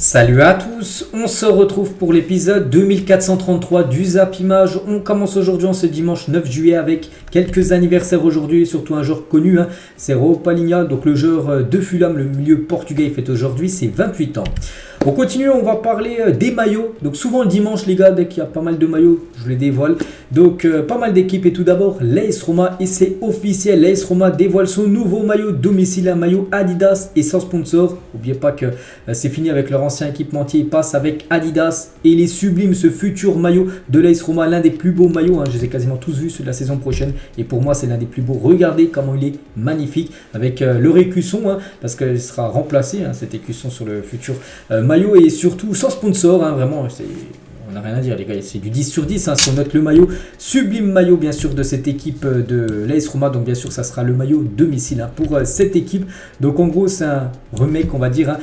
Salut à tous, on se retrouve pour l'épisode 2433 du Zap Image. On commence aujourd'hui en ce dimanche 9 juillet avec quelques anniversaires aujourd'hui et surtout un joueur connu, c'est Raul Palinha, donc le joueur de Fulham, le milieu portugais, il fête aujourd'hui ses 28 ans. On continue, on va parler des maillots. Donc souvent le dimanche les gars, dès qu'il y a pas mal de maillots, je les dévoile. Donc pas mal d'équipes et tout d'abord l'AS Roma et c'est officiel. L'AS Roma dévoile son nouveau maillot domicile, un maillot Adidas et sans sponsor. N'oubliez pas que c'est fini avec leur ancien équipementier, ils passent avec Adidas et il est sublime ce futur maillot de l'AS Roma, l'un des plus beaux maillots. Je les ai quasiment tous vus ceux de la saison prochaine et pour moi c'est l'un des plus beaux. Regardez comment il est magnifique avec leur écusson parce qu'il sera remplacé cet écusson sur le futur maillot et surtout sans sponsor, vraiment on n'a rien à dire les gars, c'est du 10 sur 10 si on note le maillot, sublime maillot bien sûr de cette équipe de l'AS Roma, donc bien sûr ça sera le maillot domicile pour cette équipe. Donc en gros c'est un remake on va dire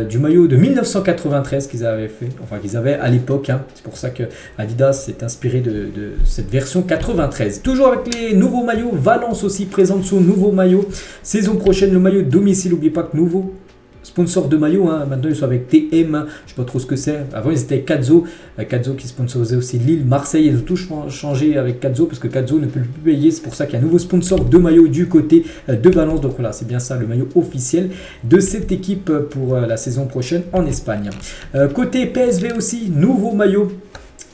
du maillot de 1993 qu'ils avaient fait, enfin qu'ils avaient à l'époque, c'est pour ça que Adidas s'est inspiré de cette version 93. Toujours avec les nouveaux maillots, Valence aussi présente son nouveau maillot, saison prochaine le maillot domicile, n'oubliez pas que nouveau sponsor de maillot, maintenant ils sont avec TM, je ne sais pas trop ce que c'est. Avant ils étaient avec Cazzo qui sponsorisait aussi Lille, Marseille, ils ont tout changé avec Cazzo parce que Cazzo ne peut plus payer, c'est pour ça qu'il y a un nouveau sponsor de maillot du côté de Valence. Donc voilà, c'est bien ça le maillot officiel de cette équipe pour la saison prochaine en Espagne. Côté PSV aussi, nouveau maillot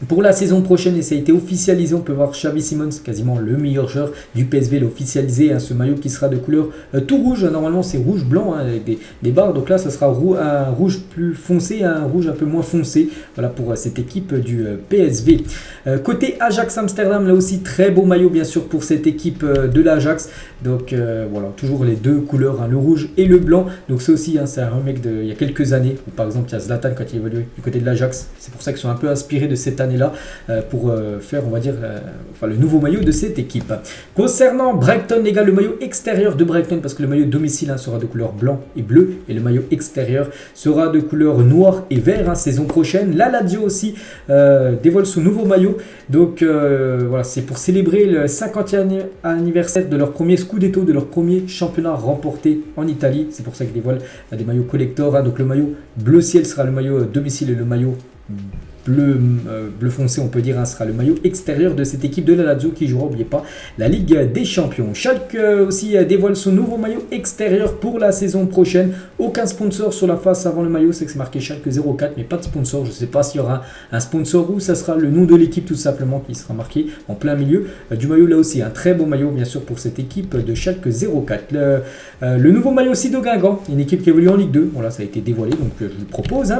pour la saison prochaine et ça a été officialisé. On peut voir Xavi Simons, quasiment le meilleur joueur du PSV, l'a officialisé, ce maillot qui sera de couleur tout rouge. Normalement c'est rouge blanc avec des barres, donc là ça sera un rouge plus foncé, un rouge un peu moins foncé. Voilà pour cette équipe du PSV. Côté Ajax Amsterdam, là aussi très beau maillot bien sûr pour cette équipe de l'Ajax. Donc voilà, toujours les deux couleurs, le rouge et le blanc. Donc c'est aussi c'est un remake d'il y a quelques années où par exemple il y a Zlatan quand il évoluait du côté de l'Ajax. C'est pour ça qu'ils sont un peu inspirés de cette année-là pour faire on va dire le nouveau maillot de cette équipe. Concernant Brighton les gars, le maillot extérieur de Brighton, parce que le maillot domicile sera de couleur blanc et bleu et le maillot extérieur sera de couleur noir et vert saison prochaine. La Lazio aussi dévoile son nouveau maillot, donc voilà, c'est pour célébrer le 50e anniversaire de leur premier Scudetto, de leur premier championnat remporté en Italie. C'est pour ça qu'ils dévoilent des maillots collector, donc le maillot bleu ciel sera le maillot domicile et le maillot bleu foncé on peut dire sera le maillot extérieur de cette équipe de la Lazio qui jouera, n'oubliez pas, la Ligue des Champions. Schalke aussi dévoile son nouveau maillot extérieur pour la saison prochaine. Aucun sponsor sur la face avant le maillot, c'est que c'est marqué Schalke 04 mais pas de sponsor. Je ne sais pas s'il y aura un sponsor ou ça sera le nom de l'équipe tout simplement qui sera marqué en plein milieu du maillot. Là aussi un très beau maillot bien sûr pour cette équipe de Schalke 04. Le nouveau maillot aussi de Guingamp, une équipe qui évolue en Ligue 2, voilà, ça a été dévoilé donc je vous le propose.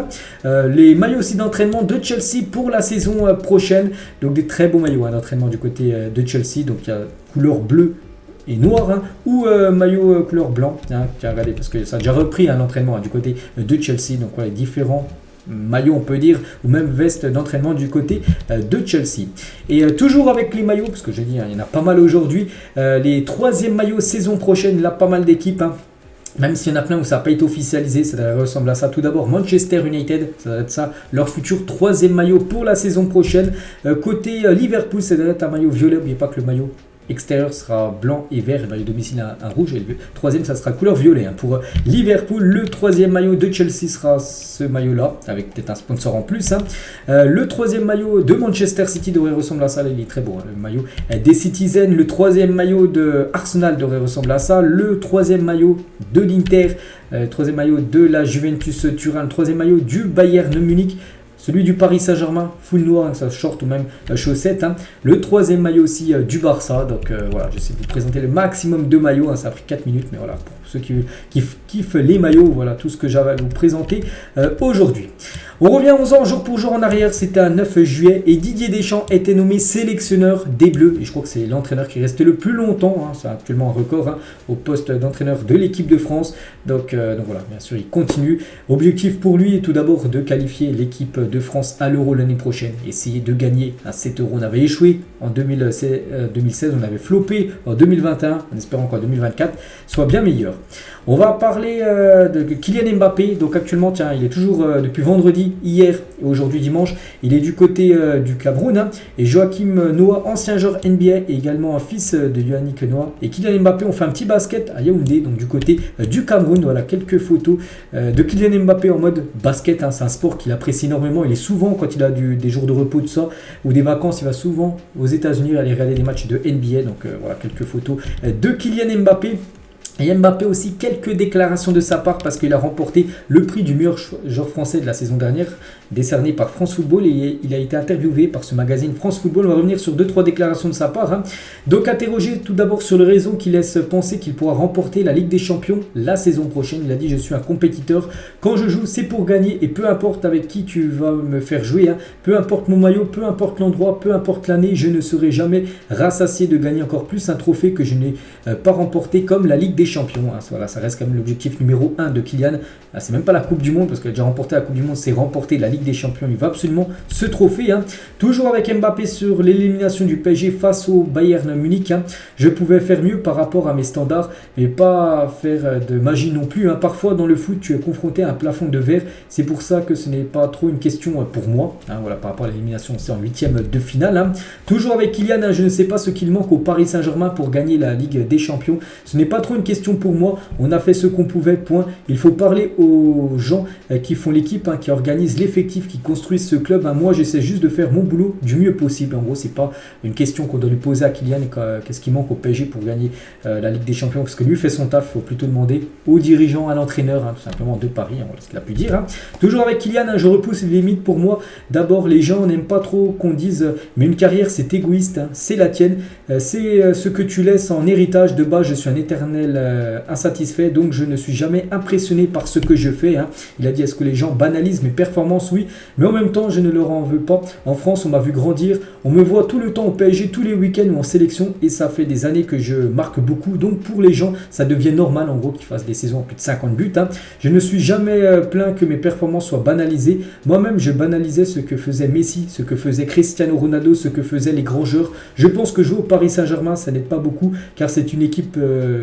Les maillots aussi d'entraînement de Chelsea pour la saison prochaine, donc des très beaux maillots d'entraînement du côté de Chelsea, donc il y a couleur bleue et noir ou maillot couleur blanc, regardez, parce que ça a déjà repris l'entraînement du côté de Chelsea, donc voilà, différents maillots on peut dire, ou même veste d'entraînement du côté de Chelsea. Et toujours avec les maillots, parce que j'ai dit il y en a pas mal aujourd'hui, les troisième maillots saison prochaine, là pas mal d'équipes même s'il y en a plein où ça n'a pas été officialisé, ça ressemble à ça. Tout d'abord, Manchester United, ça va être ça, leur futur troisième maillot pour la saison prochaine. Côté Liverpool, ça va être un maillot violet. N'oubliez pas que le maillot extérieur sera blanc et vert, et le domicile un rouge, et le troisième ça sera couleur violet pour Liverpool. Le troisième maillot de Chelsea sera ce maillot là avec peut-être un sponsor en plus. Le troisième maillot de Manchester City devrait ressembler à ça, il est très beau le maillot des Citizens. Le troisième maillot de Arsenal devrait ressembler à ça. Le troisième maillot de l'Inter, troisième maillot de la Juventus Turin, le troisième maillot du Bayern Munich, celui du Paris Saint-Germain, full noir, ça short ou même chaussette. Le troisième maillot aussi du Barça. Donc voilà, j'essaie de vous présenter le maximum de maillots. Ça a pris 4 minutes, mais voilà, pour ceux qui kiffent les maillots, voilà tout ce que j'avais à vous présenter aujourd'hui. On revient 11 ans jour pour jour en arrière, c'était un 9 juillet et Didier Deschamps était nommé sélectionneur des Bleus. Et je crois que c'est l'entraîneur qui est resté le plus longtemps, c'est actuellement un record au poste d'entraîneur de l'équipe de France. Donc voilà, bien sûr il continue. Objectif pour lui est tout d'abord de qualifier l'équipe de France à l'Euro l'année prochaine. Essayer de gagner à 7 euros, on avait échoué en 2016, on avait floppé en 2021, en espérant qu'en 2024 soit bien meilleur. On va parler de Kylian Mbappé. Donc actuellement, tiens, il est toujours depuis vendredi lundi, hier et aujourd'hui dimanche. Il est du côté du Cameroun. Hein. Et Joachim Noah, ancien joueur NBA et également un fils de Yannick Noah. Et Kylian Mbappé ont fait un petit basket à Yaoundé, donc du côté du Cameroun. Voilà quelques photos de Kylian Mbappé en mode basket. Hein. C'est un sport qu'il apprécie énormément. Il est souvent, quand il a des jours de repos, tout ça, ou des vacances, il va souvent aux États-Unis aller regarder des matchs de NBA. Donc voilà quelques photos de Kylian Mbappé. Et Mbappé aussi, quelques déclarations de sa part parce qu'il a remporté le prix du meilleur joueur français de la saison dernière, décerné par France Football, et il a été interviewé par ce magazine France Football. On va revenir sur 2-3 déclarations de sa part. Hein. Donc interrogé tout d'abord sur les raisons qui laissent penser qu'il pourra remporter la Ligue des Champions la saison prochaine. Il a dit: je suis un compétiteur, quand je joue c'est pour gagner et peu importe avec qui tu vas me faire jouer, hein. Peu importe mon maillot, peu importe l'endroit, peu importe l'année, je ne serai jamais rassasié de gagner encore plus un trophée que je n'ai pas remporté comme la Ligue des Champions. Hein. Voilà, ça reste quand même l'objectif numéro 1 de Kylian. C'est même pas la Coupe du Monde parce qu'il a déjà remporté la Coupe du Monde, c'est remporter la Ligue des Champions. Il va absolument ce trophée. Hein. Toujours avec Mbappé sur l'élimination du PSG face au Bayern Munich. Hein. Je pouvais faire mieux par rapport à mes standards, mais pas faire de magie non plus. Hein. Parfois dans le foot, tu es confronté à un plafond de verre. C'est pour ça que ce n'est pas trop une question pour moi. Hein. Voilà, par rapport à l'élimination, c'est en 8e de finale. Hein. Toujours avec Kylian, hein, je ne sais pas ce qu'il manque au Paris Saint-Germain pour gagner la Ligue des Champions. Ce n'est pas trop une question pour moi. On a fait ce qu'on pouvait, point. Il faut parler aux gens qui font l'équipe, hein, qui organisent l'effectif, qui construisent ce club. Hein. Moi, j'essaie juste de faire mon boulot du mieux possible. En gros, c'est pas une question qu'on doit lui poser à Kylian. Qu'est-ce qui manque au PSG pour gagner la Ligue des Champions? Parce que lui fait son taf. Il faut plutôt demander aux dirigeants, à l'entraîneur, hein, tout simplement de Paris. Hein, voilà ce qu'il a pu dire. Hein. Toujours avec Kylian, hein, je repousse les limites pour moi. D'abord, les gens n'aiment pas trop qu'on dise mais une carrière, c'est égoïste. Hein, c'est la tienne. C'est ce que tu laisses en héritage. De base, je suis un éternel insatisfait, donc je ne suis jamais impressionné par ce que je fais. Hein. Il a dit: est-ce que les gens banalisent mes performances? Oui, mais en même temps je ne leur en veux pas. En France on m'a vu grandir, on me voit tout le temps au PSG, tous les week-ends ou en sélection, et ça fait des années que je marque beaucoup, donc pour les gens ça devient normal en gros qu'ils fassent des saisons à plus de 50 buts. Hein. Je ne suis jamais plaint que mes performances soient banalisées. Moi-même je banalisais ce que faisait Messi, ce que faisait Cristiano Ronaldo, ce que faisaient les grands joueurs. Je pense que jouer au Paris Saint-Germain ça n'aide pas beaucoup car c'est une équipe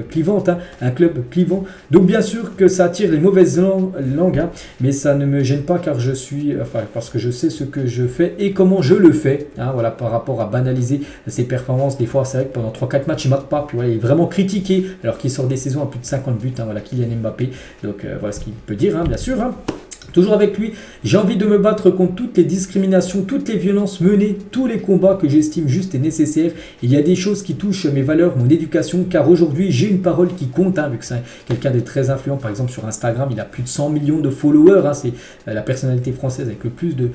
clivante, hein, un club clivant. Donc bien sûr que ça attire les mauvaises langues, hein, mais ça ne me gêne pas car parce que je sais ce que je fais et comment je le fais. Hein, voilà, par rapport à banaliser ses performances, des fois c'est vrai que pendant 3-4 matchs il ne marque pas, puis voilà, il est vraiment critiqué alors qu'il sort des saisons à plus de 50 buts. Hein, voilà, Kylian Mbappé. Donc voilà ce qu'il peut dire, hein, bien sûr. Hein. Toujours avec lui, j'ai envie de me battre contre toutes les discriminations, toutes les violences menées, tous les combats que j'estime justes et nécessaires. Il y a des choses qui touchent mes valeurs, mon éducation, car aujourd'hui j'ai une parole qui compte, hein, vu que c'est quelqu'un de très influent. Par exemple sur Instagram, il a plus de 100 millions de followers, hein, c'est la personnalité française avec le plus de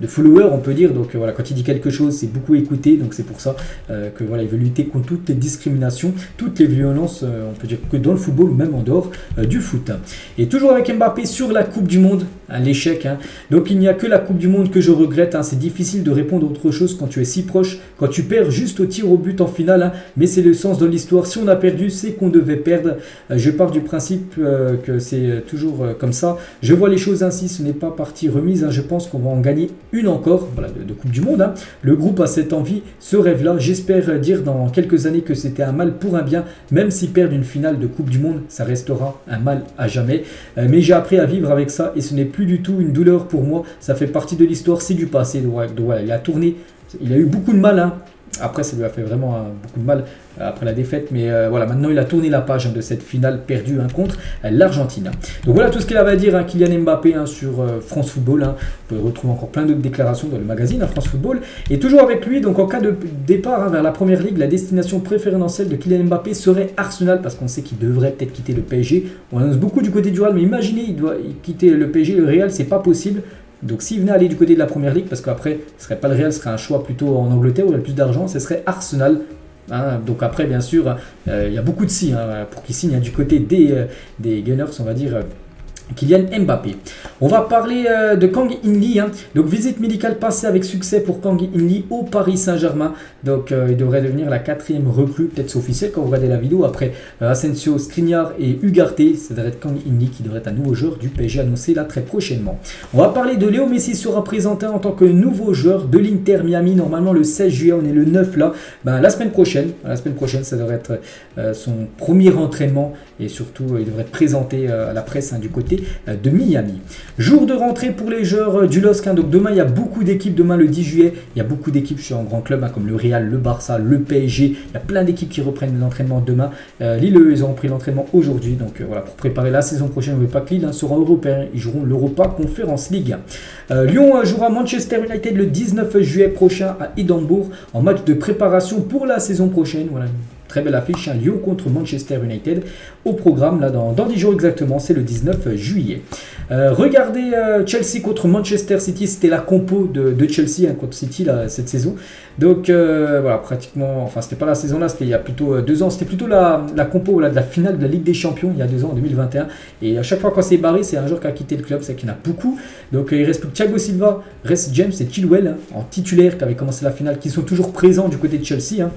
followers, on peut dire. Donc voilà, quand il dit quelque chose, c'est beaucoup écouté. Donc c'est pour ça que voilà, il veut lutter contre toutes les discriminations, toutes les violences, on peut dire que dans le football ou même en dehors du foot. Et toujours avec Mbappé sur la Coupe du Monde, hein, l'échec. Hein. Donc il n'y a que la Coupe du Monde que je regrette. Hein. C'est difficile de répondre à autre chose quand tu es si proche, quand tu perds juste au tir au but en finale. Hein. Mais c'est le sens de l'histoire. Si on a perdu, c'est qu'on devait perdre. Je pars du principe que c'est toujours comme ça. Je vois les choses ainsi. Ce n'est pas partie remise. Hein. Je pense qu'on va en gagner une encore, voilà, de Coupe du Monde. Hein. Le groupe a cette envie, ce rêve-là. J'espère dire dans quelques années que c'était un mal pour un bien. Même s'ils perdent une finale de Coupe du Monde, ça restera un mal à jamais. Mais j'ai appris à vivre avec ça et ce n'est plus du tout une douleur pour moi. Ça fait partie de l'histoire, c'est du passé. Donc, voilà, il a tourné, il a eu beaucoup de mal. Hein. Après, ça lui a fait vraiment beaucoup de mal après la défaite. Mais voilà, maintenant, il a tourné la page, hein, de cette finale perdue, hein, contre l'Argentine. Donc voilà tout ce qu'il avait à dire, hein, Kylian Mbappé, hein, sur France Football. Hein. Vous pouvez retrouver encore plein d'autres déclarations dans le magazine, hein, France Football. Et toujours avec lui, donc en cas de départ, hein, vers la Première Ligue, la destination préférentielle de Kylian Mbappé serait Arsenal, parce qu'on sait qu'il devrait peut-être quitter le PSG. On annonce beaucoup du côté du Real, mais imaginez, il doit quitter le PSG, le Real, c'est pas possible. Donc s'il venait aller du côté de la Première Ligue, parce qu'après ce serait pas le Real, ce serait un choix plutôt en Angleterre où il y a le plus d'argent, ce serait Arsenal. Hein, donc après bien sûr il y a beaucoup de si, hein, pour qu'il signe, hein, du côté des Gunners, on va dire, Kylian Mbappé. On va parler de Kang In Lee. Hein. Donc visite médicale passée avec succès pour Kang In Lee au Paris Saint-Germain. Donc il devrait devenir la 4e recrue, peut-être c'est officiel quand vous regardez la vidéo. Après Asensio, Skriniar et Ugarte, ça devrait être Kang In Lee qui devrait être un nouveau joueur du PSG annoncé là très prochainement. On va parler de Léo Messi, sera présenté en tant que nouveau joueur de l'Inter Miami. Normalement le 16 juillet, on est le 9 là. La semaine prochaine, ça devrait être son premier entraînement et surtout il devrait être présenté à la presse, hein, du côté de Miami. Jour de rentrée pour les joueurs du LOSC. Donc demain, il y a beaucoup d'équipes. Demain, le 10 juillet, il y a beaucoup d'équipes. Je suis en grand club comme le Real, le Barça, le PSG. Il y a plein d'équipes qui reprennent l'entraînement demain. Lille, ils ont repris l'entraînement aujourd'hui. Donc voilà, pour préparer la saison prochaine, n'oubliez pas que Lille sera européen. Ils joueront l'Europa Conference League. Lyon jouera Manchester United le 19 juillet prochain à Édimbourg en match de préparation pour la saison prochaine. Voilà. Très belle affiche, Lyon contre Manchester United au programme, là dans 10 jours exactement, c'est le 19 juillet. Regardez Chelsea contre Manchester City, c'était la compo de Chelsea contre City là, cette saison. Donc voilà, pratiquement, enfin c'était pas la saison là, c'était il y a plutôt 2 ans, c'était plutôt la compo voilà, de la finale de la Ligue des Champions il y a 2 ans, en 2021. Et à chaque fois quand c'est barré, c'est un joueur qui a quitté le club, c'est qu'il y en a beaucoup. Donc il reste plus que Thiago Silva, Reece James et Chilwell en titulaire qui avaient commencé la finale, qui sont toujours présents du côté de Chelsea.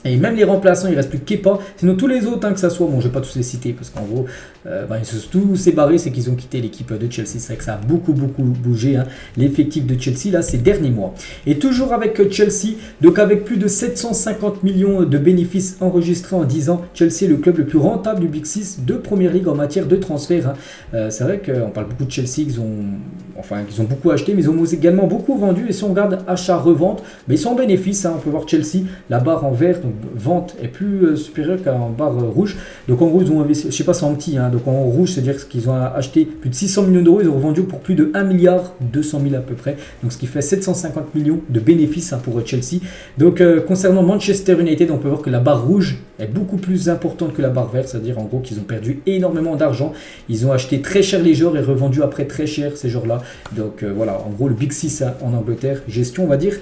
Et même les remplaçants, il ne reste plus que Kepa. Sinon, tous les autres, que ça soit, bon, je ne vais pas tous les citer parce qu'en gros, ils se sont tous séparés, c'est qu'ils ont quitté l'équipe de Chelsea. C'est vrai que ça a beaucoup bougé, l'effectif de Chelsea, là, ces derniers mois. Et toujours avec Chelsea, donc avec plus de 750 millions de bénéfices enregistrés en 10 ans, Chelsea est le club le plus rentable du Big 6 de Première Ligue en matière de transfert. C'est vrai qu'on parle beaucoup de Chelsea, qu'ils ont beaucoup acheté, mais ils ont également beaucoup vendu. Et si on regarde achat-revente, mais ils sont en bénéfice. On peut voir Chelsea, la barre en vert, donc vente est plus supérieure qu'en barre rouge. Donc en gros, ils ont investi, je sais pas, c'est en petit, donc en rouge, c'est-à-dire qu'ils ont acheté plus de 600 millions d'euros, ils ont revendu pour plus de 1 milliard 200 000 à peu près. Donc ce qui fait 750 millions de bénéfices pour Chelsea. Donc concernant Manchester United, on peut voir que la barre rouge est beaucoup plus importante que la barre verte, c'est-à-dire en gros qu'ils ont perdu énormément d'argent. Ils ont acheté très cher les joueurs et revendu après très cher ces joueurs-là. Donc voilà, en gros le Big 6 en Angleterre, gestion on va dire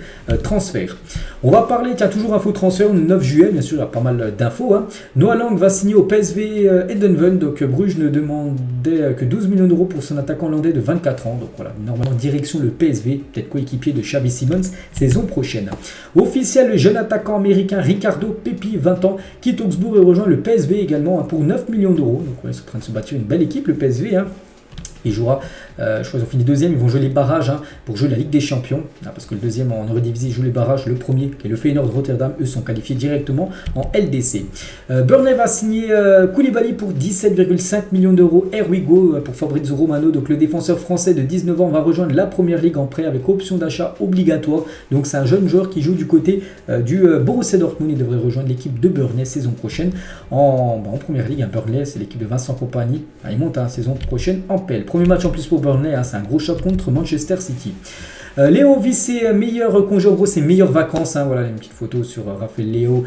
transfert. On va parler, tiens, toujours info transfert, le 9 juillet, bien sûr, il y a pas mal d'infos. Noah Lang va signer au PSV Eindhoven, donc Bruges ne demandait que 12 millions d'euros pour son attaquant hollandais de 24 ans. Donc voilà, normalement direction le PSV, peut-être coéquipier de Xavi Simons saison prochaine. Officiel, le jeune attaquant américain Ricardo Pepi, 20 ans, quitte Augsbourg et rejoint le PSV également pour 9 millions d'euros. Donc ouais, ils sont en train de se bâtir une belle équipe, le PSV. Il jouera, je crois qu'ils ont fini deuxième, ils vont jouer les barrages pour jouer la Ligue des Champions, parce que le deuxième en Eredivisie joue les barrages, le premier qui est le Feyenoord Rotterdam, eux sont qualifiés directement en LDC. Burnley va signer Koulibaly pour 17,5 millions d'euros, here we go pour Fabrizio Romano, donc le défenseur français de 19 ans va rejoindre la première ligue en prêt avec option d'achat obligatoire, donc c'est un jeune joueur qui joue du côté du Borussia Dortmund, il devrait rejoindre l'équipe de Burnley saison prochaine en première ligue. Burnley c'est l'équipe de Vincent Kompany, il monte saison prochaine en PL. Premier match en plus pour Burnley, c'est un gros choc contre Manchester City. Léo vit ses meilleurs congés, en gros ses meilleures vacances. Voilà une petite photo sur Raphaël Léo,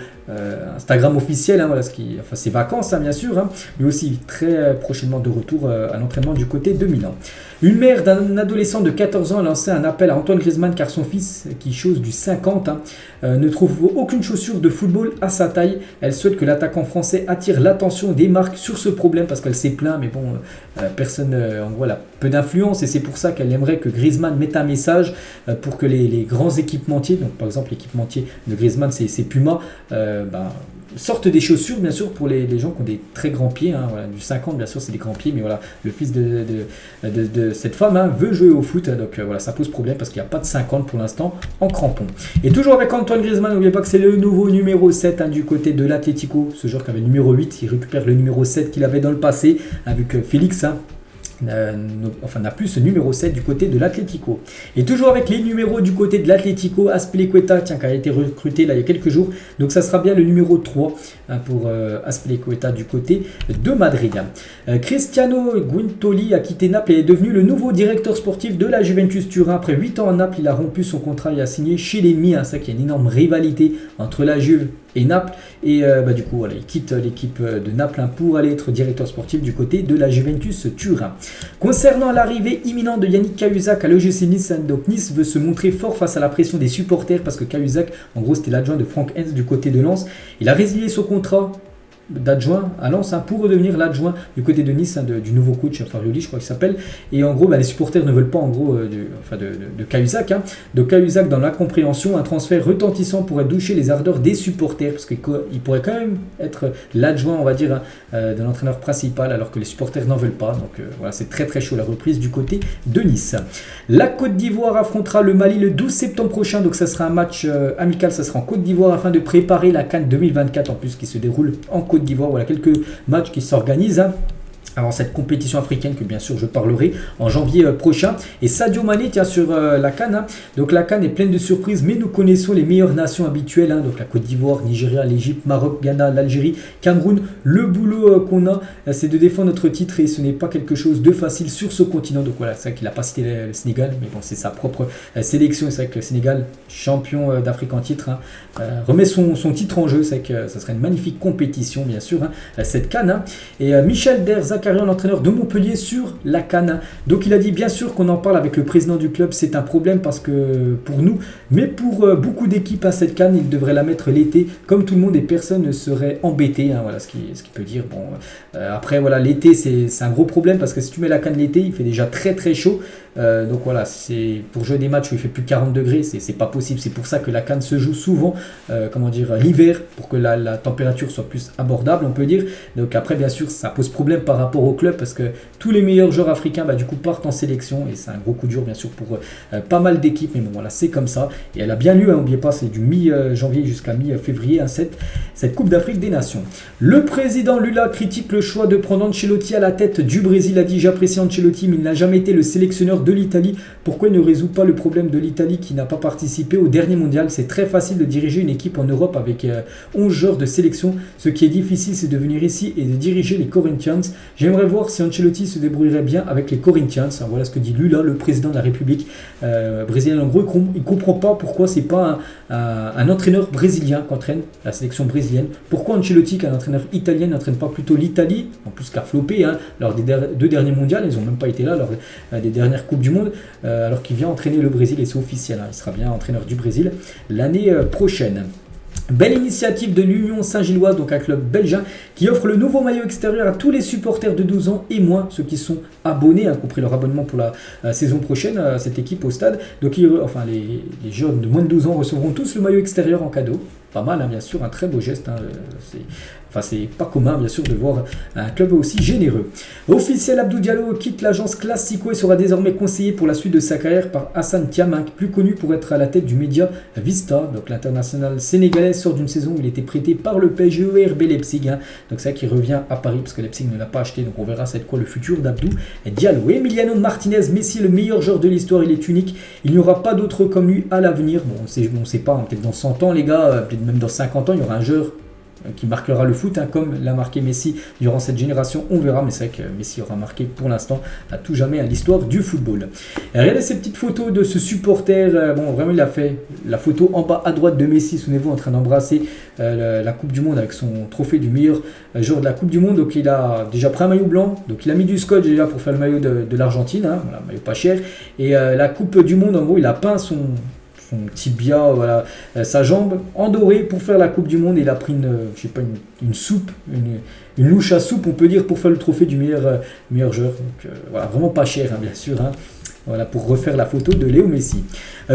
Instagram officiel. Voilà ses vacances, bien sûr. Mais aussi très prochainement de retour à l'entraînement du côté de Milan. Une mère d'un adolescent de 14 ans a lancé un appel à Antoine Griezmann car son fils, qui chose du 50, ne trouve aucune chaussure de football à sa taille. Elle souhaite que l'attaquant français attire l'attention des marques sur ce problème parce qu'elle s'est plaint, mais bon, personne, en gros, elle a peu d'influence et c'est pour ça qu'elle aimerait que Griezmann mette un message pour que les grands équipementiers, donc par exemple l'équipementier de Griezmann c'est Puma, sortent des chaussures bien sûr pour les gens qui ont des très grands pieds, voilà, du 50 bien sûr c'est des grands pieds, mais voilà, le fils de cette femme veut jouer au foot, donc voilà, ça pose problème parce qu'il n'y a pas de 50 pour l'instant en crampon. Et toujours avec Antoine Griezmann, n'oubliez pas que c'est le nouveau numéro 7 du côté de l'Atlético, ce joueur qui avait le numéro 8, il récupère le numéro 7 qu'il avait dans le passé, vu que Félix n'a plus ce numéro 7 du côté de l'Atlético. Et toujours avec les numéros du côté de l'Atlético, Azpilicueta, qui a été recruté là il y a quelques jours, donc ça sera bien le numéro 3 pour Azpilicueta du côté de Madrid. Cristiano Guintoli a quitté Naples et est devenu le nouveau directeur sportif de la Juventus Turin. Après 8 ans à Naples, il a rompu son contrat et a signé chez les Mi, ça qui est une énorme rivalité entre la Juve et Naples, et du coup voilà, il quitte l'équipe de Naples pour aller être directeur sportif du côté de la Juventus Turin. Concernant l'arrivée imminente de Yannick Cahuzac à l'OGC Nice, donc Nice veut se montrer fort face à la pression des supporters parce que Cahuzac, en gros c'était l'adjoint de Franck Hens du côté de Lens, il a résilié son contrat d'adjoint à Lens pour redevenir l'adjoint du côté de Nice du nouveau coach Farioli, je crois qu'il s'appelle, et en gros les supporters ne veulent pas en gros de Cahuzac, de Cahuzac. Dans la compréhension, un transfert retentissant pourrait doucher les ardeurs des supporters parce qu'il pourrait quand même être l'adjoint on va dire de l'entraîneur principal alors que les supporters n'en veulent pas, donc voilà, c'est très très chaud la reprise du côté de Nice. La Côte d'Ivoire affrontera le Mali le 12 septembre prochain, donc ça sera un match amical, ça sera en Côte d'Ivoire afin de préparer la CAN 2024 en plus qui se déroule en Côte d'Ivoire. Voilà quelques matchs qui s'organisent avant cette compétition africaine que bien sûr je parlerai en janvier prochain. Et Sadio Mané, tiens, sur la CAN, hein. Donc la CAN est pleine de surprises, mais nous connaissons les meilleures nations habituelles, hein. Donc la Côte d'Ivoire, Nigeria, l'Égypte, Maroc, Ghana, l'Algérie, Cameroun. Le boulot qu'on a, c'est de défendre notre titre, et ce n'est pas quelque chose de facile sur ce continent. Donc voilà, c'est vrai qu'il n'a pas cité le Sénégal, mais bon, c'est sa propre sélection. C'est vrai que le Sénégal, champion d'Afrique en titre, hein, remet son titre en jeu. C'est vrai que ça serait une magnifique compétition, bien sûr, hein, cette CAN, hein. Et Michel Derzakarian, l'entraîneur de Montpellier, sur la CAN. Donc il a dit bien sûr qu'on en parle avec le président du club, c'est un problème parce que pour nous, mais pour beaucoup d'équipes à cette CAN, il devrait la mettre l'été comme tout le monde et personne ne serait embêté, hein, voilà ce qui peut dire. Bon, après voilà, l'été c'est un gros problème parce que si tu mets la CAN l'été, il fait déjà très très chaud. Donc voilà, c'est pour jouer des matchs où il fait plus de 40 degrés, c'est pas possible. C'est pour ça que la CAN se joue souvent, comment dire, l'hiver, pour que la température soit plus abordable, on peut dire. Donc après, bien sûr, ça pose problème par rapport au club parce que tous les meilleurs joueurs africains, du coup, partent en sélection et c'est un gros coup dur, bien sûr, pour pas mal d'équipes. Mais bon, voilà, c'est comme ça. Et elle a bien lieu, hein, n'oubliez pas, c'est du mi-janvier jusqu'à mi-février, hein, cette Coupe d'Afrique des Nations. Le président Lula critique le choix de prendre Ancelotti à la tête du Brésil. A dit: j'apprécie Ancelotti, mais il n'a jamais été le sélectionneur de l'Italie. Pourquoi il ne résout pas le problème de l'Italie qui n'a pas participé au dernier mondial? C'est très facile de diriger une équipe en Europe avec 11 joueurs de sélection. Ce qui est difficile, c'est de venir ici et de diriger les Corinthians. J'aimerais voir si Ancelotti se débrouillerait bien avec les Corinthians. Voilà ce que dit Lula, le président de la République brésilienne. En gros, il ne comprend pas pourquoi c'est pas un entraîneur brésilien qui entraîne la sélection brésilienne. Pourquoi Ancelotti, qu'un entraîneur italien, n'entraîne pas plutôt l'Italie, en plus qu'a flopé, hein, lors des deux derniers mondiaux. Ils n'ont même pas été là lors des dernières Coupes du Monde, alors qu'il vient entraîner le Brésil et c'est officiel, hein, il sera bien entraîneur du Brésil l'année prochaine. Belle initiative de l'Union Saint-Gilloise, donc un club belge, hein, qui offre le nouveau maillot extérieur à tous les supporters de 12 ans et moins, ceux qui sont abonnés, hein, compris leur abonnement pour la saison prochaine, cette équipe au stade. Donc les jeunes de moins de 12 ans recevront tous le maillot extérieur en cadeau. Pas mal, hein, bien sûr, un très beau geste, hein, c'est pas commun, bien sûr, de voir un club aussi généreux. Officiel, Abdou Diallo quitte l'agence Classico et sera désormais conseillé pour la suite de sa carrière par Hassan Thiam, plus connu pour être à la tête du média Vista. Donc l'international sénégalais sort d'une saison où il était prêté par le PSG RB Leipzig, hein. Donc c'est vrai qu'il revient à Paris parce que Leipzig ne l'a pas acheté. Donc on verra c'est quoi le futur d'Abdou Diallo. Emiliano Martinez, Messi, le meilleur joueur de l'histoire, il est unique. Il n'y aura pas d'autre comme lui à l'avenir. Bon, on sait pas, hein, peut-être dans 100 ans les gars, peut-être même dans 50 ans, il y aura un joueur qui marquera le foot, hein, comme l'a marqué Messi durant cette génération, on verra, mais c'est vrai que Messi aura marqué pour l'instant à tout jamais à l'histoire du football. Et regardez ces petites photos de ce supporter, bon vraiment il a fait la photo en bas à droite de Messi, souvenez-vous, en train d'embrasser la Coupe du Monde avec son trophée du meilleur joueur de la Coupe du Monde. Donc il a déjà pris un maillot blanc, donc il a mis du scotch déjà pour faire le maillot de l'Argentine, hein, voilà, maillot pas cher, et la Coupe du Monde, en gros il a peint son tibia, voilà, sa jambe en doré pour faire la Coupe du Monde. Il a pris une soupe, une louche à soupe, on peut dire, pour faire le trophée du meilleur joueur. Donc voilà, vraiment pas cher, hein, bien sûr, hein. Voilà, pour refaire la photo de Léo Messi.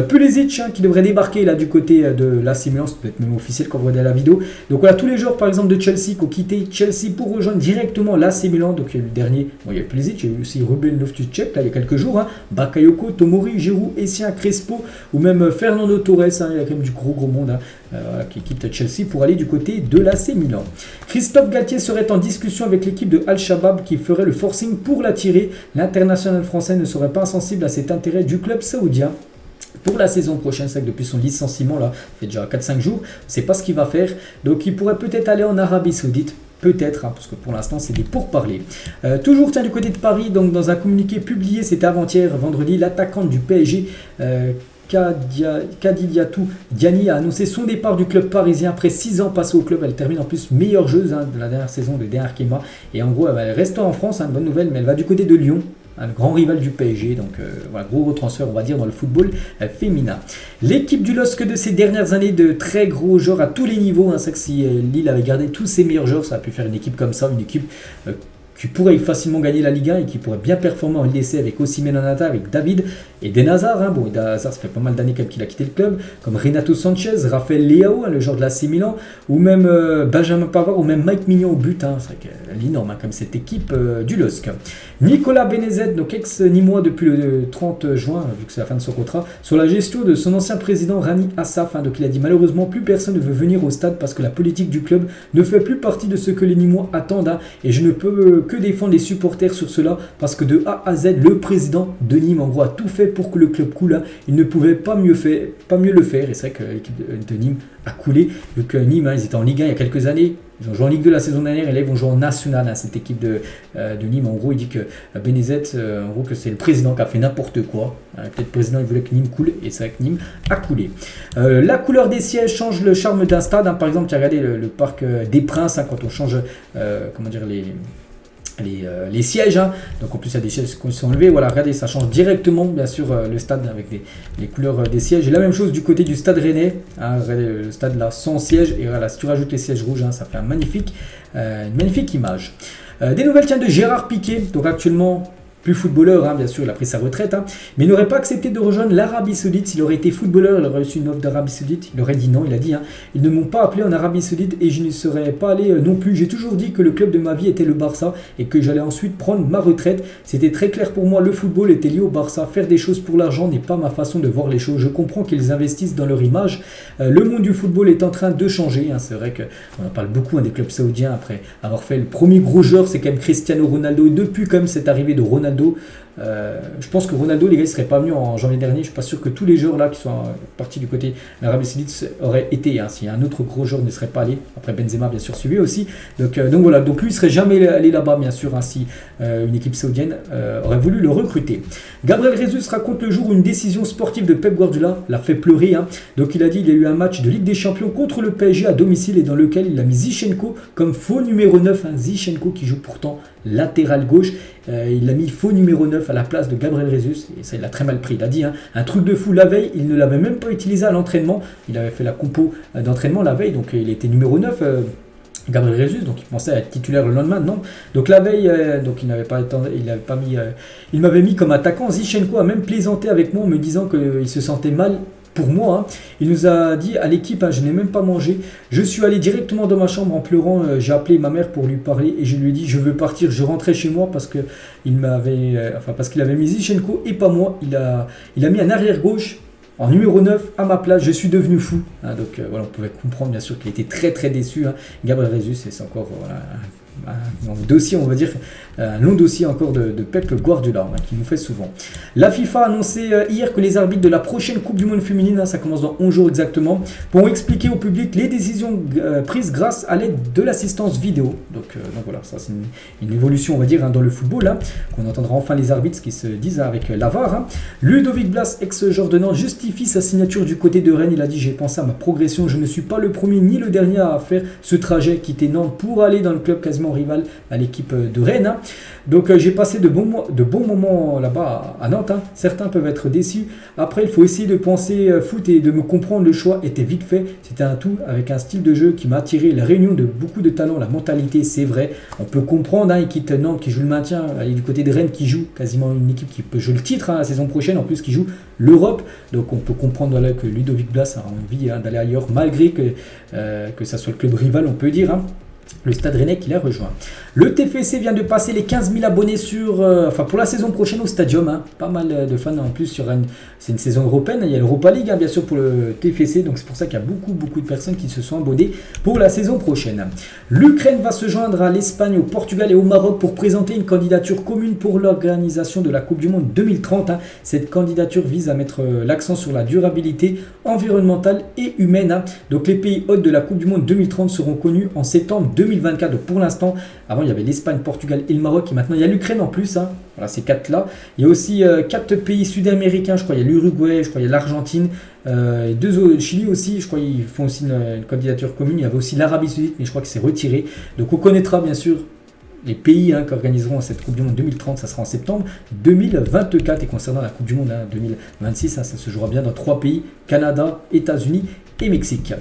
Pulisic, hein, qui devrait débarquer là du côté de l'AC Milan, c'est peut-être même officiel quand vous regardez la vidéo. Donc voilà, tous les joueurs par exemple de Chelsea qui ont quitté Chelsea pour rejoindre directement l'AC Milan. Donc il y a eu le dernier, bon, il y a Pulisic, il y a eu aussi Ruben Loftus-Cheek là il y a quelques jours, hein. Bakayoko, Tomori, Giroud, Essien, Crespo ou même Fernando Torres, hein, il y a quand même du gros monde, hein, voilà, qui quitte Chelsea pour aller du côté de l'AC Milan. Christophe Galtier serait en discussion avec l'équipe de Al-Shabaab qui ferait le forcing pour l'attirer. L'international français ne serait pas insensible à cet intérêt du club saoudien pour la saison prochaine. C'est que depuis son licenciement là, ça fait déjà 4-5 jours, on ne sait pas ce qu'il va faire. Donc il pourrait peut-être aller en Arabie Saoudite. Peut-être, hein, parce que pour l'instant c'est des pourparlers. Toujours tiens, du côté de Paris, donc dans un communiqué publié, c'était avant-hier, vendredi, l'attaquante du PSG, Khadijatou Diani, a annoncé son départ du club parisien après 6 ans passés au club. Elle termine en plus meilleure joueuse, hein, de la dernière saison de Arkema. Et en gros, elle reste en France, hein, bonne nouvelle, mais elle va du côté de Lyon, un grand rival du PSG, donc voilà, gros retransfert on va dire dans le football féminin. L'équipe du LOSC de ces dernières années, de très gros joueurs à tous les niveaux, hein, c'est que si Lille avait gardé tous ses meilleurs joueurs, ça a pu faire une équipe comme ça, une équipe qui pourrait facilement gagner la Ligue 1 et qui pourrait bien performer en LDC avec Osimhen en attaque, avec David et Eden Hazard, hein. Bon, Eden Hazard, ça fait pas mal d'années qu'il a quitté le club, comme Renato Sanchez, Raphaël Leao, hein, le joueur de l'AC Milan, ou même Benjamin Pavard, ou même Mike Mignon au but, hein. C'est vrai qu'elle est énorme, hein, comme cette équipe du LOSC. Nicolas Benezet, donc ex-Nîmois depuis le 30 juin, vu que c'est la fin de son contrat, sur la gestion de son ancien président Rani Assaf, hein. Donc il a dit: malheureusement plus personne ne veut venir au stade parce que la politique du club ne fait plus partie de ce que les Nîmois attendent, hein, et je ne peux que défendre les supporters sur cela parce que de A à Z, le président de Nîmes en gros a tout fait pour que le club coule. Hein. Il ne pouvait pas mieux le faire. Et c'est vrai que l'équipe de Nîmes a coulé vu que Nîmes, hein, ils étaient en Ligue 1 il y a quelques années. Ils ont joué en Ligue 2 la saison dernière et là ils vont jouer en National. Hein, cette équipe de Nîmes, en gros, il dit que Benezet, en gros, que c'est le président qui a fait n'importe quoi. Peut-être le président il voulait que Nîmes coule et c'est vrai que Nîmes a coulé. La couleur des sièges change le charme d'un stade. Hein. Par exemple, tu as regardé le parc des Princes hein, quand on change comment dire les sièges, hein. Donc en plus il y a des sièges qui sont enlevés, voilà, regardez, ça change directement bien sûr le stade avec les couleurs des sièges. Et la même chose du côté du stade rennais, hein, regardez le stade là sans siège, et voilà, si tu rajoutes les sièges rouges, hein, ça fait une magnifique image. Des nouvelles tiens de Gérard Piqué, donc actuellement plus footballeur, hein, bien sûr, il a pris sa retraite, hein, mais il n'aurait pas accepté de rejoindre l'Arabie Saoudite. S'il aurait été footballeur, il aurait reçu une offre d'Arabie Saoudite, il aurait dit non, il a dit, hein, ils ne m'ont pas appelé en Arabie Saoudite et je ne serais pas allé non plus. J'ai toujours dit que le club de ma vie était le Barça et que j'allais ensuite prendre ma retraite. C'était très clair pour moi, le football était lié au Barça. Faire des choses pour l'argent n'est pas ma façon de voir les choses. Je comprends qu'ils investissent dans leur image. Le monde du football est en train de changer, hein. C'est vrai qu'on en parle beaucoup hein, des clubs saoudiens après avoir fait le premier gros joueur, c'est quand même Cristiano Ronaldo. Et depuis quand même cette arrivée de Ronaldo, je pense que Ronaldo, les gars, il ne serait pas venu en janvier dernier. Je ne suis pas sûr que tous les joueurs là qui sont partis du côté de l'Arabie Saoudite auraient été. Hein, si un autre gros joueur ne serait pas allé, après Benzema bien sûr suivi aussi. Donc voilà, donc lui il ne serait jamais allé là-bas bien sûr hein, si une équipe saoudienne aurait voulu le recruter. Gabriel Jesus raconte le jour où une décision sportive de Pep Guardiola l'a fait pleurer. Hein. Donc il a dit il y a eu un match de Ligue des Champions contre le PSG à domicile et dans lequel il a mis Zinchenko comme faux numéro 9. Hein, Zinchenko qui joue pourtant latéral gauche. Il a mis faux numéro 9 à la place de Gabriel Jesus et ça il a très mal pris. Il a dit hein, un truc de fou la veille, il ne l'avait même pas utilisé à l'entraînement. Il avait fait la compo d'entraînement la veille, donc il était numéro 9. Gabriel Jesus, donc il pensait être titulaire le lendemain, non. Donc la veille, donc il m'avait mis comme attaquant. Zinchenko a même plaisanté avec moi en me disant qu'il se sentait mal. Pour moi, hein, il nous a dit à l'équipe, hein, je n'ai même pas mangé. Je suis allé directement dans ma chambre en pleurant. J'ai appelé ma mère pour lui parler et je lui ai dit je veux partir. Je rentrais chez moi parce qu'il avait mis Zinchenko et pas moi. Il a mis un arrière gauche en numéro 9 à ma place. Je suis devenu fou. Hein, donc voilà, on pouvait comprendre bien sûr qu'il était très très déçu. Hein, Gabriel Jesus, et c'est encore un dossier, on va dire, un long dossier encore de Pep Guardiola hein, qui nous fait souvent. La FIFA a annoncé hier que les arbitres de la prochaine Coupe du Monde féminine, hein, ça commence dans 11 jours exactement, pourront expliquer au public les décisions prises grâce à l'aide de l'assistance vidéo. Donc voilà, ça c'est une évolution on va dire hein, dans le football, hein, qu'on entendra enfin les arbitres qui se disent hein, avec la VAR. Hein. Ludovic Blas, ex-joueur de Nantes, justifie sa signature du côté de Rennes. Il a dit j'ai pensé à ma progression, je ne suis pas le premier ni le dernier à faire ce trajet, quitter Nantes pour aller dans le club quasiment rival à l'équipe de Rennes. Hein. Donc j'ai passé de bons moments là-bas à Nantes. Hein. Certains peuvent être déçus. Après, il faut essayer de penser foot et de me comprendre. Le choix était vite fait. C'était un tout avec un style de jeu qui m'a attiré. La réunion de beaucoup de talents, la mentalité, c'est vrai. On peut comprendre. Hein, il quitte Nantes qui joue le maintien. Aller du côté de Rennes qui joue quasiment une équipe qui peut jouer le titre hein, la saison prochaine. En plus, qui joue l'Europe. Donc on peut comprendre voilà, que Ludovic Blas a envie hein, d'aller ailleurs malgré que ça soit le club rival, on peut dire. Hein. Le Stade Rennais qui l'a rejoint. Le TFC vient de passer les 15 000 abonnés pour la saison prochaine au Stadium. Hein. Pas mal de fans en plus. C'est une saison européenne. Il y a l'Europa League hein, bien sûr pour le TFC. Donc c'est pour ça qu'il y a beaucoup de personnes qui se sont abonnées pour la saison prochaine. L'Ukraine va se joindre à l'Espagne, au Portugal et au Maroc pour présenter une candidature commune pour l'organisation de la Coupe du Monde 2030. Hein. Cette candidature vise à mettre l'accent sur la durabilité environnementale et humaine. Hein. Donc les pays hôtes de la Coupe du Monde 2030 seront connus en septembre 2024. Donc pour l'instant, avant il y avait l'Espagne, Portugal et le Maroc et maintenant il y a l'Ukraine en plus. Hein. Voilà ces 4 là. Il y a aussi 4 pays sud-américains, je crois. Il y a l'Uruguay, je crois il y a l'Argentine, et 2 autres, Chili aussi, je crois ils font aussi une candidature commune. Il y avait aussi l'Arabie Saoudite, mais je crois que c'est retiré. Donc on connaîtra bien sûr les pays hein, qui organiseront cette Coupe du Monde 2030, ça sera en septembre 2024. Et concernant la Coupe du Monde hein, 2026, hein, ça se jouera bien dans 3 pays, Canada, États-Unis et Mexique.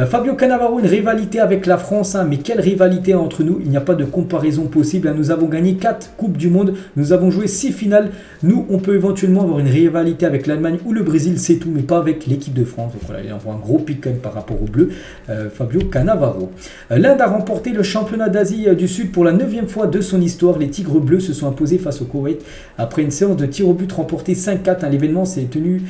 Fabio Cannavaro, une rivalité avec la France, hein, mais quelle rivalité entre nous, il n'y a pas de comparaison possible. Hein. Nous avons gagné 4 Coupes du Monde, nous avons joué 6 finales. Nous, on peut éventuellement avoir une rivalité avec l'Allemagne ou le Brésil, c'est tout, mais pas avec l'équipe de France. Donc voilà, il envoie un gros pic quand même par rapport au bleu. Fabio Cannavaro. L'Inde a remporté le championnat d'Asie du Sud pour la 9e fois de son histoire. Les Tigres bleus se sont imposés face au Koweït après une séance de tir au but remportée 5-4. Hein. L'événement s'est tenu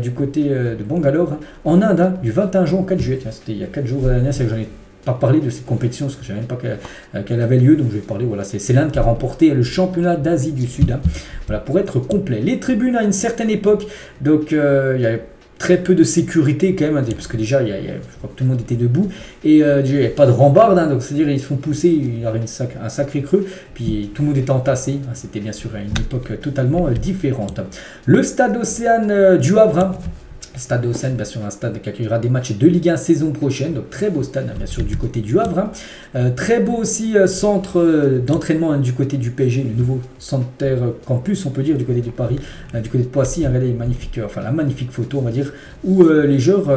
du côté de Bangalore, hein, en Inde, hein, du 21 juin au 4 juillet. Tiens, c'était il y a 4 jours dernier, c'est que j'en ai pas parler de cette compétition parce que je ne savais même pas qu'elle avait lieu. Donc je vais parler, voilà, c'est l'Inde qui a remporté le championnat d'Asie du Sud. Hein. Voilà, pour être complet. Les tribunes à une certaine époque, donc il y avait très peu de sécurité quand même, hein, parce que déjà je crois que tout le monde était debout et déjà, il n'y avait pas de rambarde, hein, donc c'est-à-dire ils se font pousser, il y avait un sacré creux, puis tout le monde était entassé, hein, c'était bien sûr à une époque totalement différente. Le stade Océane du Havre, hein, Stade Océane, bien sûr, un stade qui accueillera des matchs de Ligue 1 saison prochaine. Donc très beau stade, hein, bien sûr, du côté du Havre. Hein. Très beau aussi centre d'entraînement hein, du côté du PSG, le nouveau centre campus, on peut dire, du côté de Paris, du côté de Poissy. Hein, regardez la magnifique photo, on va dire, où les joueurs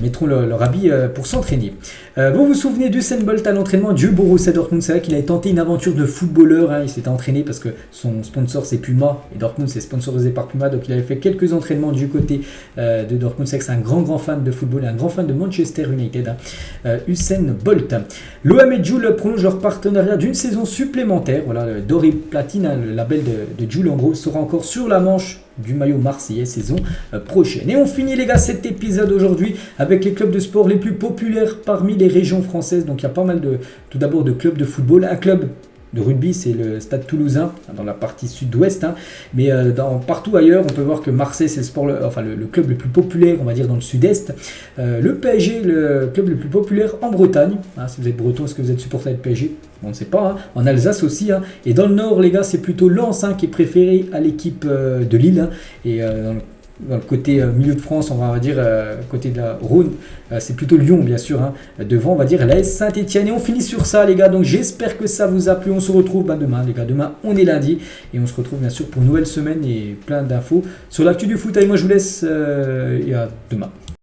mettront leur habit pour s'entraîner. Vous vous souvenez d'Usain Bolt à l'entraînement du Borussia Dortmund. C'est vrai qu'il avait tenté une aventure de footballeur. Hein. Il s'était entraîné parce que son sponsor c'est Puma et Dortmund c'est sponsorisé par Puma. Donc il avait fait quelques entraînements du côté de Dortmund. C'est vrai que c'est un grand fan de football et un grand fan de Manchester United. Hein. Usain Bolt. L'OM et Joule prolongent leur partenariat d'une saison supplémentaire. Voilà, le Doré Platine, hein, le label de Joule en gros, sera encore sur la manche du maillot marseillais saison prochaine. Et on finit les gars cet épisode aujourd'hui avec les clubs de sport les plus populaires parmi les régions françaises. Donc il y a pas mal tout d'abord de clubs de football. Un club de rugby, c'est le Stade Toulousain, dans la partie sud-ouest. Hein. Mais partout ailleurs, on peut voir que Marseille, c'est le club le plus populaire, on va dire, dans le sud-est. Le PSG, le club le plus populaire en Bretagne. Hein, si vous êtes breton, est-ce que vous êtes supporter du PSG ? On ne sait pas. Hein. En Alsace aussi. Hein. Et dans le nord, les gars, c'est plutôt Lens hein, qui est préféré à l'équipe de Lille. Hein. Et dans le côté milieu de France, on va dire, côté de la Rhône, c'est plutôt Lyon, bien sûr. Hein. Devant, on va dire, l'AS Saint-Etienne. Et on finit sur ça, les gars. Donc, j'espère que ça vous a plu. On se retrouve demain, les gars. Demain, on est lundi. Et on se retrouve, bien sûr, pour une nouvelle semaine et plein d'infos sur l'actu du foot. Et moi, je vous laisse et à demain.